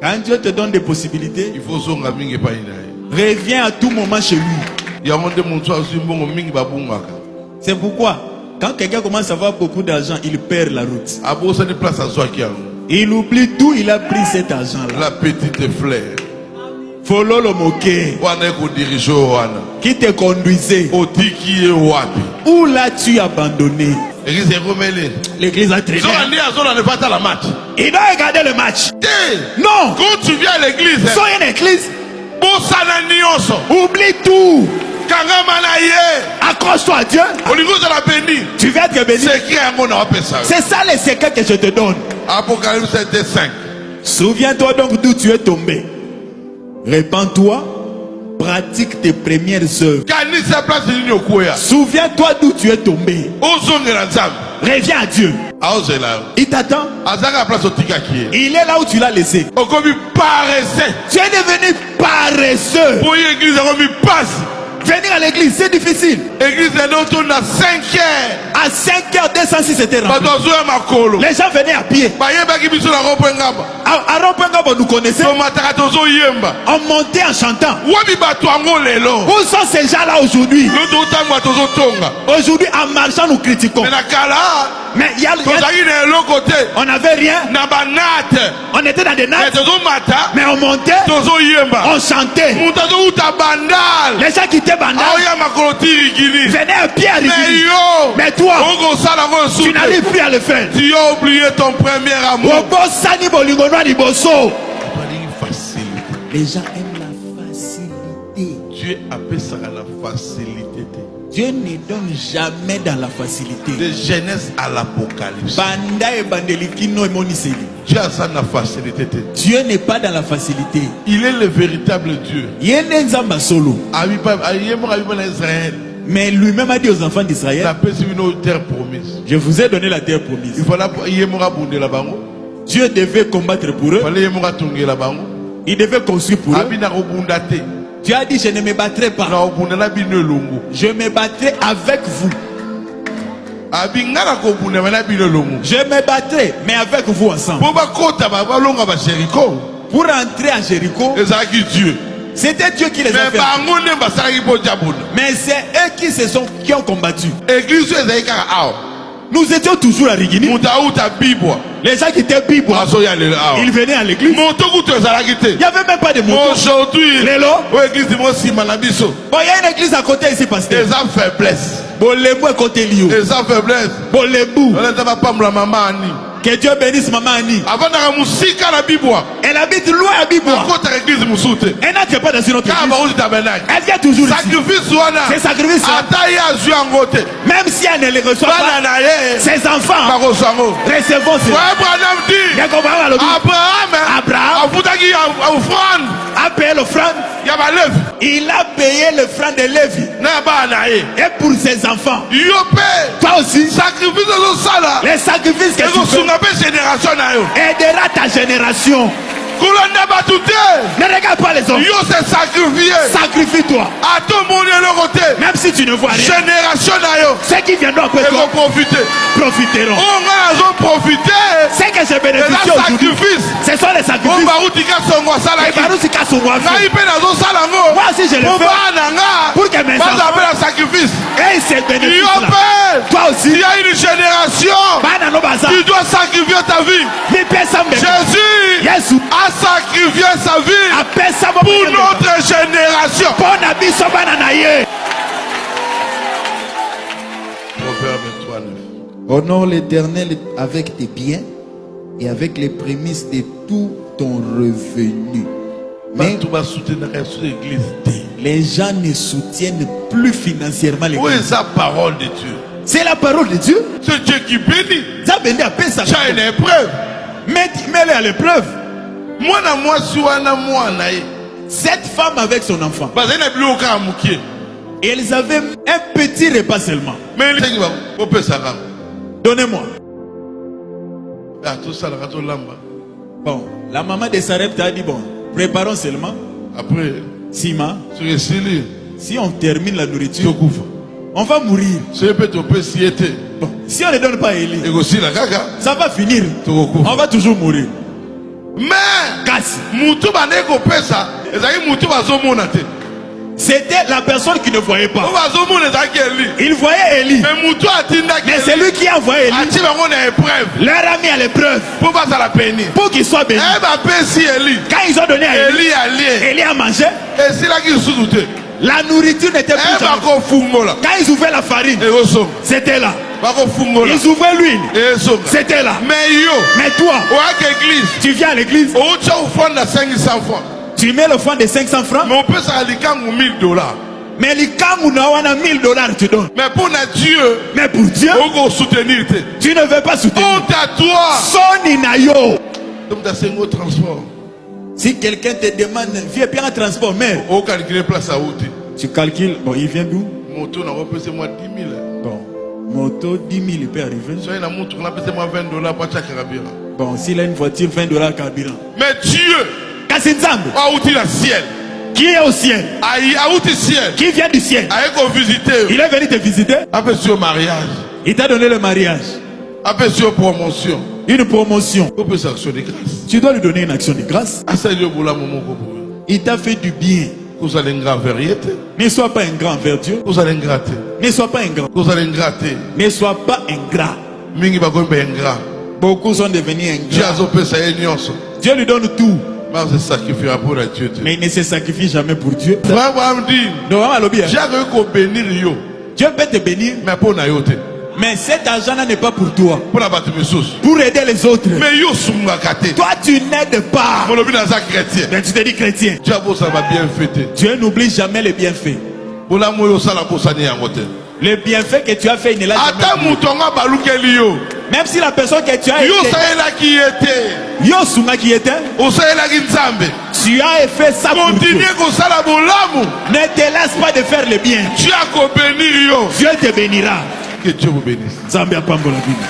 Quand Dieu te donne des possibilités, il faut zonga mingi pa ina. reviens à tout moment chez lui. C'est pourquoi, quand quelqu'un commence à avoir beaucoup d'argent, il perd la route. Il oublie d'où il a pris cet argent-là. La petite fleur. Follow le moquet. Qui te conduisait. Où l'as-tu abandonné? L'église a traîné. Il doit regarder le match. Non. Quand tu viens à l'église, sois une église. Oublie tout. Accroche-toi à Dieu. Tu vas être béni. C'est ça le secret que je te donne. Apocalypse 5. Souviens-toi donc d'où tu es tombé. Répands-toi. Pratique tes premières œuvres. Souviens-toi d'où tu es tombé. Reviens à Dieu. Il t'attend. Il est là où tu l'as laissé. Tu es devenu paresseux. Venir à l'église, c'est difficile. L'église est autour à 5 heures. À 5 heures, 206 c'était rempli. Les gens venaient à pied. À Rompengabo, nous connaissons. On montait en chantant. Où sont ces gens-là aujourd'hui? Aujourd'hui, en marchant, nous critiquons. Mais il y a on n'avait rien. On était dans des nattes. Mais on montait. On chantait. Les gens qui étaient bandal venaient à pied à Rigini. Mais toi, tu n'arrives plus à le faire. Tu as oublié ton premier amour. Les gens aiment la facilité. Dieu appelle ça la facilité. Dieu ne donne jamais dans la facilité. De Genèse à l'Apocalypse. Dieu a ça dans la facilité. Dieu n'est pas dans la facilité. Il est le véritable Dieu. Mais lui-même a dit aux enfants d'Israël, je vous ai donné la terre promise. Dieu devait combattre pour eux. Il devait construire pour eux. Dieu a dit, je ne me battrai pas. Je me battrai avec vous. Je me battrai, mais avec vous ensemble. Pour entrer à Jéricho, c'était Dieu qui les a fait. Mais c'est eux qui ont combattu. Nous étions toujours à Rigini. Les gens qui étaient Bibo, ils venaient à l'église. Il n'y avait même pas de moto. Aujourd'hui, il y a une église à côté ici, pasteur. Les âmes faiblesses. Les âmes faiblesses. Que Dieu bénisse maman Annie. Elle habite loin à Bibois. Elle n'entre pas dans une autre église. Elle vient toujours ici. C'est sacrifice. Même si elle ne les reçoit pas, ses enfants recevons cela. Abraham a payé l'offrande. Il a payé l'offrande de Lévi. Et pour ses enfants, toi aussi, les sacrifices que tu fais aidera ta génération. Ne regarde pas les hommes. Sacrifie-toi. Même si tu ne vois rien, ceux qui viendront après toi profiteront. C'est que je bénéficie aujourd'hui. Ce sont les sacrifices. Moi aussi je le fais pour que mes enfants aient ces bénéfices-là. Toi aussi, il y a une génération. Tu dois sacrifier ta vie. Jésus a sacrifié sa vie pour notre génération. Proverbe 3:9. Honore l'Éternel avec tes biens et avec les prémices de tout ton revenu. Mais les gens ne soutiennent plus financièrement les gens. Où est la parole de Dieu? C'est la parole de Dieu. C'est Dieu qui bénit. Tu as une épreuve. Mets-le à l'épreuve. Cette femme avec son enfant, et elles avaient un petit repas seulement. Donnez-moi. Bon, la maman de Sarepta a dit bon, préparons seulement. Après, Sima, si on termine la nourriture, On va mourir. Bon, si on ne donne pas Élie, ça va finir. On va toujours mourir. Mais c'était la personne qui ne voyait pas. Il voyait Élie. Mais c'est lui qui a envoyé Élie. Leur a mis à l'épreuve pour qu'il soit béni. Quand ils ont donné à Élie, Élie a mangé. La nourriture n'était plus jamais. Quand ils ouvraient la farine, c'était là. Ils ouvraient l'huile, c'était là. Mais toi, tu viens à l'église, tu mets le fonds de 500 francs, mais les kangouna on a $1000 tu donnes. Mais pour Dieu, tu ne veux pas soutenir. Honte à toi. Soni na yo. Donc dans ce mot transport. Si quelqu'un te demande, viens bien en transport, mais tu calcules, bon, il vient d'où? Moto n'a pas payé moi 10 000. Bon, moto 10 000 il peut arriver. Soit il a montré qu'on a payé moi $20 pour chaque carburant. Bon, s'il a une voiture, $20 carburant. Mais Dieu, qui est au ciel, qui vient du ciel, il est venu te visiter. Il t'a donné le mariage, promotion. Une promotion. Tu dois lui donner une action de grâce. Il t'a fait du bien. Ne sois pas ingrat envers Dieu. Ne sois pas ingrat. Ne sois pas ingrat. Beaucoup sont devenus ingrats. Dieu lui donne tout. Mais il ne se sacrifie jamais pour Dieu. Dieu peut te bénir. Mais cet argent-là n'est pas pour toi. Pour aider les autres. Toi, tu n'aides pas. Mais tu te dis chrétien. Dieu n'oublie jamais les bienfaits. Les bienfaits que tu as fait, il ne l'a jamais. Même si la personne que tu as été, tu as fait ça pour Dieu. Ne te laisse pas de faire le bien. Dieu te bénira. Que Dieu vous bénisse. Zambia Pambola Bini.